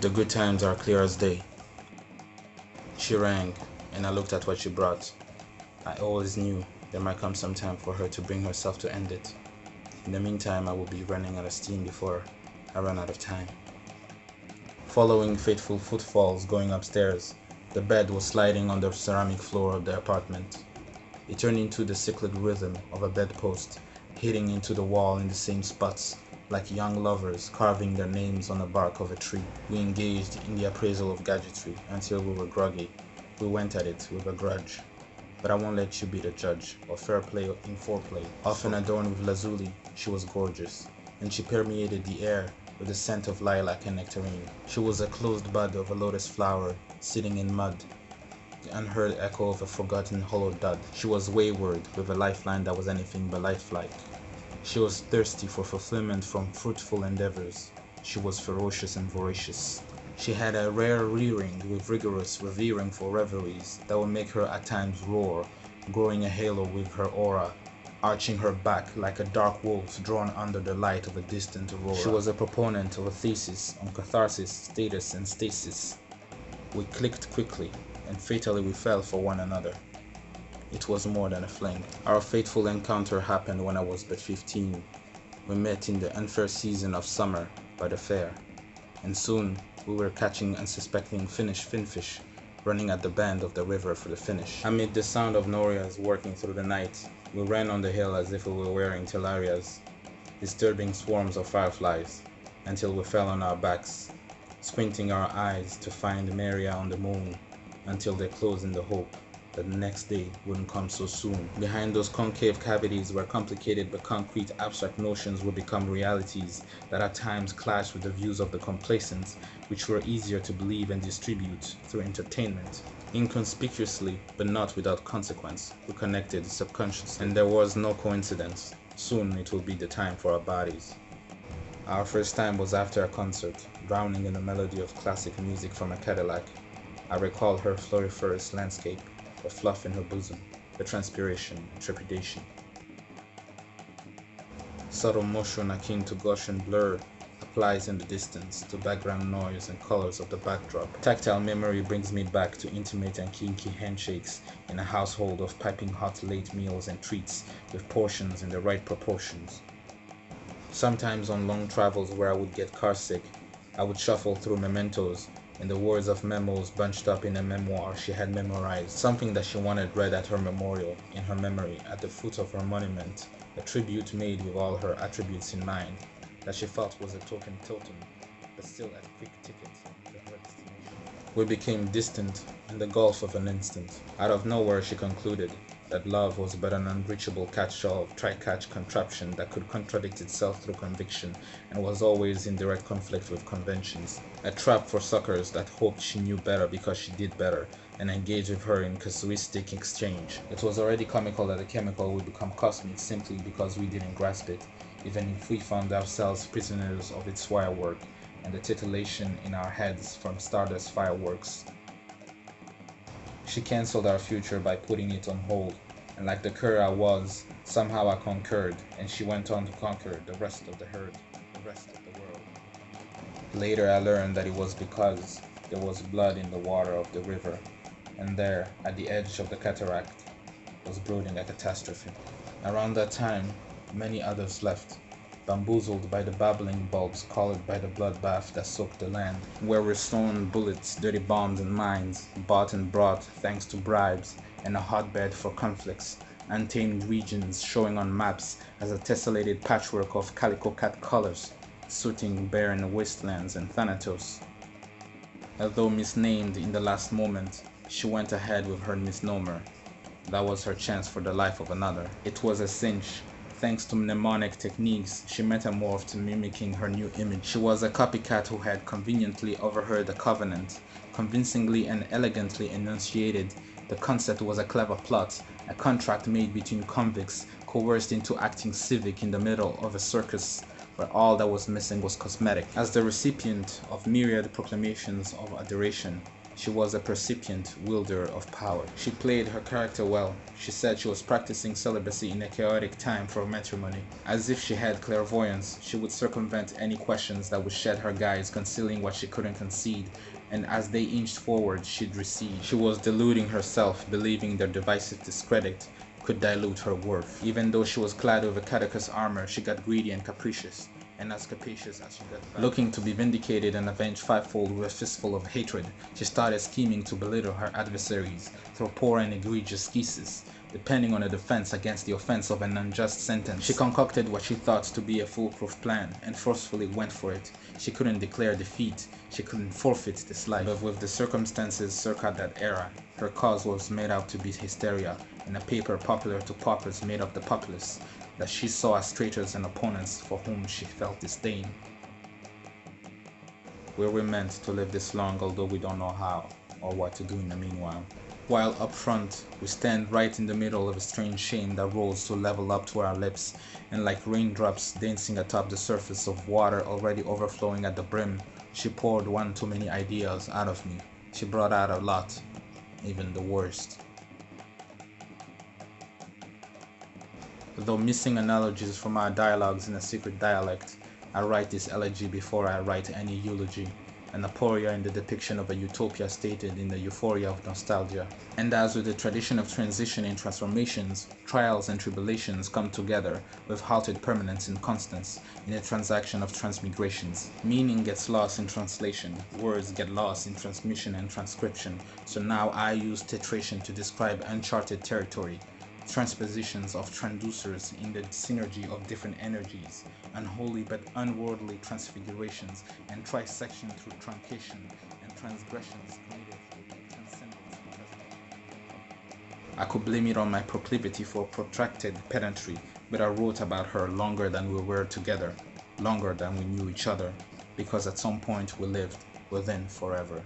The good times are clear as day. She rang, and I looked at what she brought. I always knew there might come some time for her to bring herself to end it. In the meantime, I would be running out of steam before I ran out of time. Following fateful footfalls going upstairs, the bed was sliding on the ceramic floor of the apartment. It turned into the cyclic rhythm of a bedpost hitting into the wall in the same spots, like young lovers carving their names on the bark of a tree. We engaged in the appraisal of gadgetry until we were groggy. We went at it with a grudge. But I won't let you be the judge of fair play in foreplay. Often adorned with lazuli, she was gorgeous, and she permeated the air with the scent of lilac and nectarine. She was a closed bud of a lotus flower sitting in mud, the unheard echo of a forgotten hollow dud. She was wayward, with a lifeline that was anything but lifelike. She was thirsty for fulfillment from fruitful endeavors. She was ferocious and voracious. She had a rare rearing with rigorous revering for reveries that would make her at times roar, growing a halo with her aura, arching her back like a dark wolf drawn under the light of a distant aurora. She was a proponent of a thesis on catharsis, status, and stasis. We clicked quickly, and fatally we fell for one another. It was more than a fling. Our fateful encounter happened when I was but 15. We met in the unfair season of summer by the fair, and soon we were catching unsuspecting Finnish finfish, running at the bend of the river for the finish. Amid the sound of norias working through the night, we ran on the hill as if we were wearing telarias, disturbing swarms of fireflies, until we fell on our backs, squinting our eyes to find Maria on the moon, until they closed in the hope that the next day wouldn't come so soon. Behind those concave cavities where complicated but concrete abstract notions would become realities that at times clashed with the views of the complacent, which were easier to believe and distribute through entertainment. Inconspicuously, but not without consequence, we connected subconsciously, and there was no coincidence. Soon it will be the time for our bodies. Our first time was after a concert, drowning in the melody of classic music from a Cadillac. I recall her floriferous landscape, the fluff in her bosom, the transpiration and trepidation. Subtle motion akin to Gaussian blur applies in the distance to background noise and colors of the backdrop. Tactile memory brings me back to intimate and kinky handshakes in a household of piping hot late meals and treats with portions in the right proportions. Sometimes on long travels where I would get carsick, I would shuffle through mementos in the words of memos bunched up in a memoir she had memorized, something that she wanted read at her memorial, in her memory, at the foot of her monument, a tribute made with all her attributes in mind, that she felt was a token totem, but still a quick ticket to her destination. We became distant in the gulf of an instant. Out of nowhere she concluded that love was but an unbreachable catch-all of try-catch contraption that could contradict itself through conviction and was always in direct conflict with conventions. A trap for suckers that hoped she knew better because she did better and engaged with her in casuistic exchange. It was already comical that a chemical would become cosmic simply because we didn't grasp it, even if we found ourselves prisoners of its wirework and the titillation in our heads from stardust fireworks. She cancelled our future by putting it on hold, and like the cur I was, somehow I concurred, and she went on to conquer the rest of the herd, the rest of the world. Later I learned that it was because there was blood in the water of the river, and there, at the edge of the cataract, was brooding a catastrophe. Around that time, many others left, bamboozled by the babbling bulbs colored by the bloodbath that soaked the land, where were stolen bullets, dirty bombs and mines, bought and brought thanks to bribes, and a hotbed for conflicts, untamed regions showing on maps as a tessellated patchwork of calico cat colors, suiting barren wastelands and thanatos. Although misnamed in the last moment, she went ahead with her misnomer. That was her chance for the life of another. It was a cinch. Thanks to mnemonic techniques, she metamorphed, mimicking her new image. She was a copycat who had conveniently overheard the covenant, convincingly and elegantly enunciated. The concept was a clever plot, a contract made between convicts, coerced into acting civic in the middle of a circus, where all that was missing was cosmetic. As the recipient of myriad proclamations of adoration, She was a percipient wielder of power. She played her character well. She said she was practicing celibacy in a chaotic time for matrimony. As if she had clairvoyance, she would circumvent any questions that would shed her guise, concealing what she couldn't concede, and as they inched forward, she'd recede. She was deluding herself, believing their divisive discredit could dilute her worth. Even though she was clad with a caduceus armor, she got greedy and capricious, and as capacious as she got bad. Looking to be vindicated and avenged fivefold with a fistful of hatred, she started scheming to belittle her adversaries through poor and egregious skeeses, depending on a defense against the offense of an unjust sentence. She concocted what she thought to be a foolproof plan, and forcefully went for it. She couldn't declare defeat, she couldn't forfeit this life. But with the circumstances circa that era, her cause was made out to be hysteria, and a paper popular to paupers made up the populace, that she saw as traitors and opponents for whom she felt disdain. We were meant to live this long, although we don't know how or what to do in the meanwhile. While up front, we stand right in the middle of a strange shame that rolls to level up to our lips, and like raindrops dancing atop the surface of water already overflowing at the brim, she poured one too many ideas out of me. She brought out a lot, even the worst. Though missing analogies from our dialogues in a secret dialect, I write this elegy before I write any eulogy, an aporia in the depiction of a utopia stated in the euphoria of nostalgia. And as with the tradition of transition and transformations, trials and tribulations come together with halted permanence and constance in a transaction of transmigrations. Meaning gets lost in translation, words get lost in transmission and transcription, so now I use titration to describe uncharted territory, transpositions of transducers in the synergy of different energies, unholy but unworldly transfigurations, and trisection through truncation and transgressions created through transcendence. I could blame it on my proclivity for protracted pedantry, but I wrote about her longer than we were together, longer than we knew each other, because at some point we lived within forever.